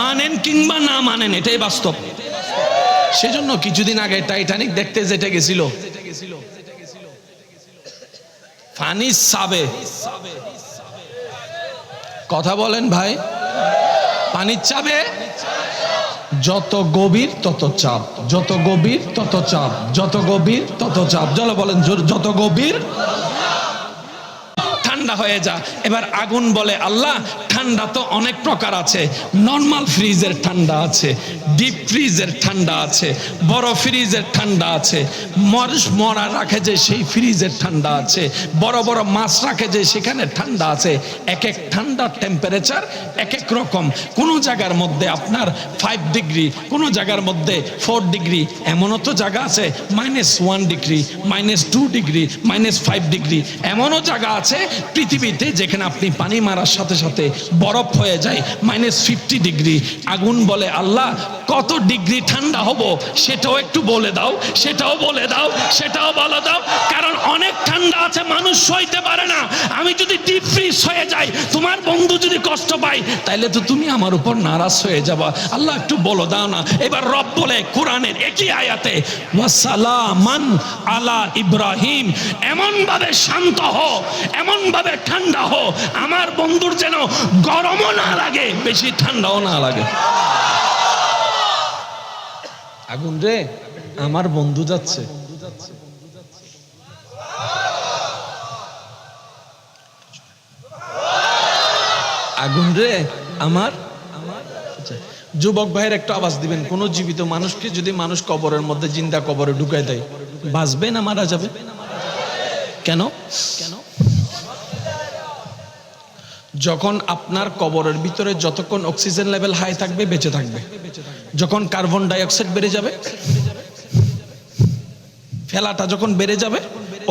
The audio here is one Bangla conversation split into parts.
মানেন কিংবা না মানেন, এটাই বাস্তব। সেজন্য কিছুদিন আগে টাইটানিক দেখতে যেতে গেছিল, পানির চাপে, কথা বলেন ভাই, পানির চাপে যত গভীর তত চাপ, যত গভীর তত চাপ, যত গভীর তত চাপ। চলো বলেন, যত গভীর ঠান্ডা হয়ে যা। এবার আগুন বলে, আল্লাহ ঠান্ডা তো অনেক প্রকার আছে, নরমাল ফ্রিজের ঠান্ডা আছে, ডিপ ফ্রিজের ঠান্ডা আছে, বড় ফ্রিজের ঠান্ডা আছে, মরিচ মরা রাখে যে সেই ফ্রিজের ঠান্ডা আছে, বড় বড় মাছ রাখে যে সেখানে ঠান্ডা আছে। এক এক ঠান্ডার টেম্পারেচার এক এক রকম। কোনো জায়গার মধ্যে আপনার 5 ডিগ্রি, কোনো জায়গার মধ্যে 4 ডিগ্রি, এমনও তো জায়গা আছে -1 ডিগ্রি, -2 ডিগ্রি, -5 ডিগ্রি। এমনও জায়গা আছে পৃথিবীতে যেখানে আপনি পানি মারার সাথে সাথে বরফ হয়ে যায় -50 ডিগ্রি। আগুন বলে, আল্লাহ কত ডিগ্রি ঠান্ডা হব সেটাও একটু বলে দাও, সেটাও বলে দাও, সেটাও বলে দাও, কারণ অনেক ঠান্ডা আছে মানুষ সইতে পারে না। আমি যদি ডিপ ফ্রিজ হয়ে যাই, তোমার বন্ধু যদি কষ্ট পায়, তাইলে তো তুমি আমার উপর নারাজ হয়ে যাবা। আল্লাহ একটু বলে দাও না। এবার রব বলে কোরআনের একই আয়াতে, ওয়াসালামান আলা ইব্রাহিম, এমন ভাবে শান্ত হও, এমন ভাবে ঠান্ডা হও, আমার বন্ধুর যেন গরমও না লাগে, বেশি ঠান্ডাও না লাগে। আগুন রে, আমার বন্ধু যাচ্ছে, আগুন রে আমার। যুবক ভাইয়ের একটা আওয়াজ দিবেন, কোন জীবিত মানুষকে যদি মানুষ কবরের মধ্যে, জিন্দা কবরে ঢুকাই দেয়, বাঁচবে না মারা যাবে? কেন? যখন আপনার কবরের ভিতরে যতক্ষণ অক্সিজেন লেভেল হাই থাকবে বেঁচে থাকবে, যখন কার্বন ডাই অক্সাইড বেড়ে যাবে, ফেলাটা যখন বেড়ে যাবে,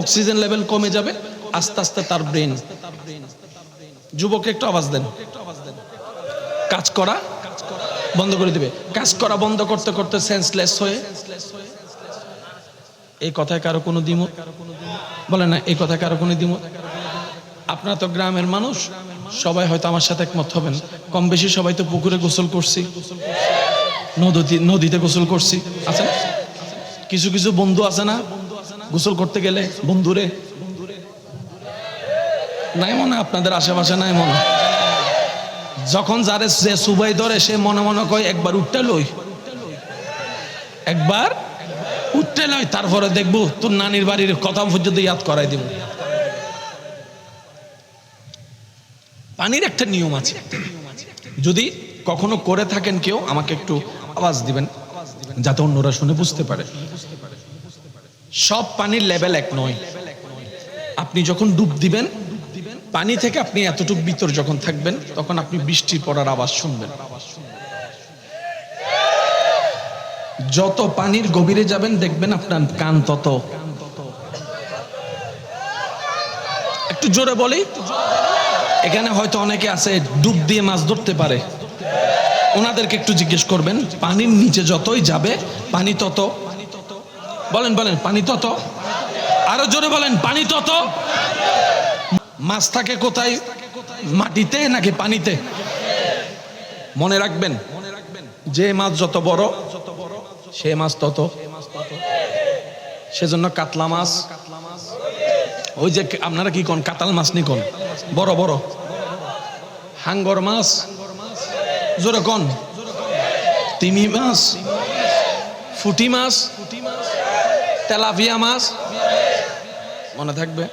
অক্সিজেন লেভেল কমে যাবে, আস্তে আস্তে তার ব্রেন। যুবক একটু আওয়াজ দেন, কাজ করা বন্ধ করে দিবে। কাজ করা বন্ধ করতে করতে সেন্সলেস হয়ে, এই কথায় কারো কোনো দ্বিমত বলে না? এই কথায় কারো কোনো দ্বিমত? আপনারা তো গ্রামের মানুষ, সবাই হয়তো আমার সাথে একমত হবেন। কম বেশি সবাই তো পুকুরে গোসল করছি, নদীতে গোসল করছি, আছে না? কিছু কিছু বন্ধু আছে না, গোসল করতে গেলে বন্ধুরে নাই মনে, আপনাদের আশেপাশে নাই মনে, যখন যারে যে সুবাই ধরে সে মনে মনে কয় একবার উঠতে লই, একবার উঠতে লই, তারপরে দেখবো তোর নানির বাড়ির কথা পর্যন্ত ইয়াদ করাই দিব। পানির একটা নিয়ম আছে, যদি কখনো করে থাকেন কেউ, আমাকে একটু আওয়াজ দিবেন যাতে অন্যরা শুনে বুঝতে পারে। সব পানির লেভেল এক নয়। আপনি যখন ডুব দিবেন, পানি থেকে আপনি এতটুকু ভিতর যখন থাকবেন, তখন আপনি বৃষ্টির পড়ার আওয়াজ শুনবেন। যত পানির গভীরে যাবেন, দেখবেন আপনার কান তত। একটু জোরে বলি, এখানে হয়তো অনেকে আছে ডুব দিয়ে মাছ ধরতে পারে, ওনাদেরকে একটু জিজ্ঞেস করবেন, পানির নিচে যতই যাবে পানি তত, বলেন বলেন, পানি তত, আরো জোরে বলেন, পানি তত। মাছ থাকে কোথায়? মাটিতে নাকি পানিতে? মনে রাখবেন, যে মাছ যত বড় সে মাছ তত। সেজন্য কাতলা মাছ, ওই যে আপনারা কি কোন কাতাল মাছ নি কোন, বড় বড় হাঙ্গর মাছ, জোরে কোন, তিমি মাছ, ফুটি মাছ, তেলাপিয়া মাছ, মনে থাকবে।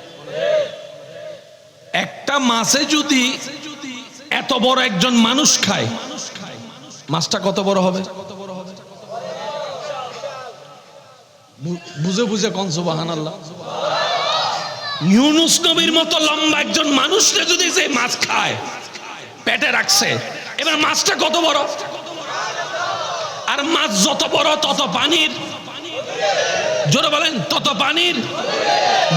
একটা মাছে যদি এত বড় একজন মানুষ খায়, মাছটা কত বড় হবে? বুঝে বুঝে কোন সুবহানাল্লাহ। ইউনুস নবীর মতো লম্বা একজন মানুষকে যদি যে মাছ খায়, পেটে রাখছে, এবার মাছটা কত বড়? আর মাছ যত বড় তত পানির, জোরে বলেন তত পানির,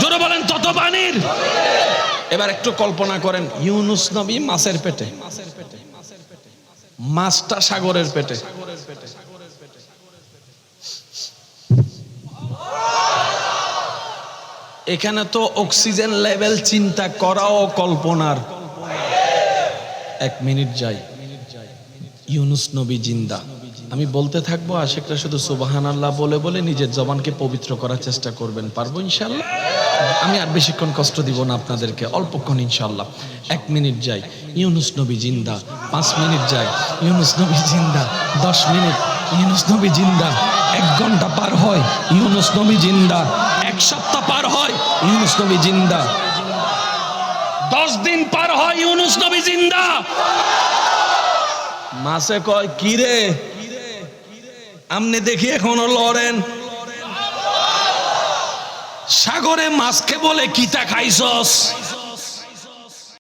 জোরে বলেন তত পানির। এবার একটু কল্পনা করেন, ইউনুস নবী মাছের পেটে, মাছটা সাগরের পেটে। এখানে তো অক্সিজেন লেভেল চিন্তা করাও কল্পনার। 1 মিনিট যাই, ইউনুস নবী জিন্দা। আমি বলতে থাকবো, আশেকরা শুধু সুবহানাল্লাহ বলে বলে নিজের জবানকে পবিত্র করার চেষ্টা করবেন। পারবো ইনশাআল্লাহ? আমি আর বেশিক্ষণ কষ্ট দিব না আপনাদেরকে, অল্পক্ষণ ইনশাআল্লাহ। 1 মিনিট যাই, ইউনুস নবী জিন্দা। 5 মিনিট যাই, ইউনুস নবী জিন্দা। 10 মিনিট, ইউনুস নবী জিন্দা। 1 ঘন্টা পার হয়, ইউনুস নবী জিন্দা। 1 সপ্তাহ পার হয়, ইউনুস নবী জিন্দা। 10 দিন পার হয়, ইউনুস নবী জিন্দা। মাছে কয় কি রে, আমনে দেখি এখনো লড়েন। সাগরে মাছকে বলে কিতা খাইছস?